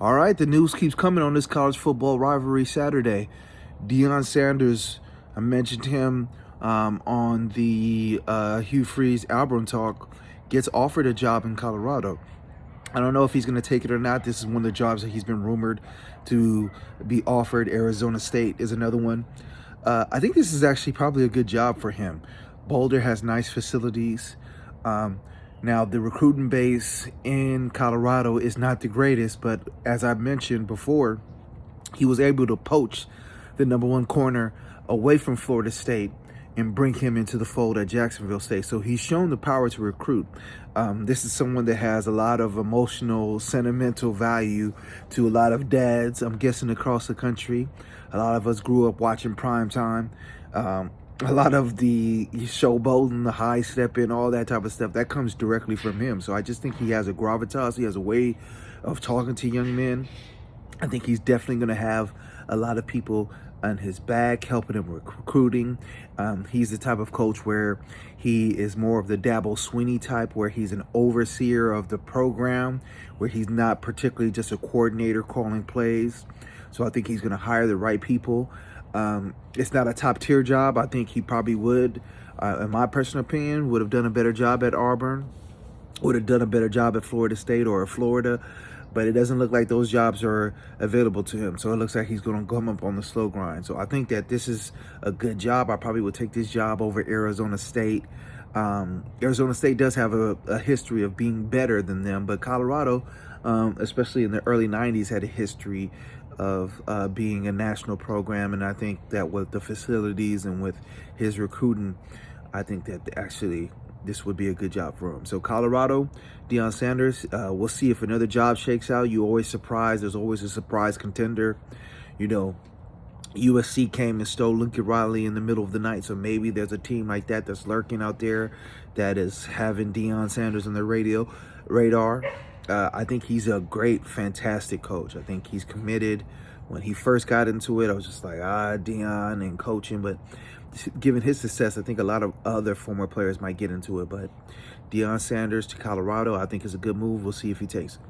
All right, the news keeps coming on this college football rivalry Saturday. Deion Sanders, I mentioned him on the Hugh Freeze Auburn talk, gets offered a job in Colorado. I don't know if he's going to take it or not. This is one of the jobs that he's been rumored to be offered. Arizona State is another one. I think this is actually probably a good job for him. Boulder has nice facilities. Now, the recruiting base in Colorado is not the greatest, but as I mentioned before, he was able to poach the number one corner away from Florida State and bring him into the fold at Jacksonville State. So he's shown the power to recruit. This is someone that has a lot of emotional, sentimental value to a lot of dads, I'm guessing, across the country. A lot of us grew up watching prime time. A lot of the showboating, the high stepping, all that type of stuff, that comes directly from him. So I just think he has a gravitas. He has a way of talking to young men. I think he's definitely going to have a lot of people on his back, helping him with recruiting. He's the type of coach where he is more of the Dabo Swinney type, where he's an overseer of the program, where he's not particularly just a coordinator calling plays. So I think he's going to hire the right people. It's not a top tier job. I think he probably would, in my personal opinion, would have done a better job at Auburn, would have done a better job at Florida State or Florida, but it doesn't look like those jobs are available to him. So it looks like he's going to come up on the slow grind. So I think that this is a good job. I probably would take this job over Arizona State. Arizona State does have a history of being better than them, but Colorado, especially in the early 90s, had a history of being a national program. And I think that with the facilities and with his recruiting, I think that actually this would be a good job for him. So Colorado, Deion Sanders, we'll see if another job shakes out. You always surprise. There's always a surprise contender. You know, USC came and stole Lincoln Riley in the middle of the night. So maybe there's a team like that that's lurking out there that is having Deion Sanders on their radar. I think he's a great, fantastic coach. I think he's committed. When he first got into it, I was just like, Deion and coaching. But given his success, I think a lot of other former players might get into it. But Deion Sanders to Colorado, I think is a good move. We'll see if he takes it.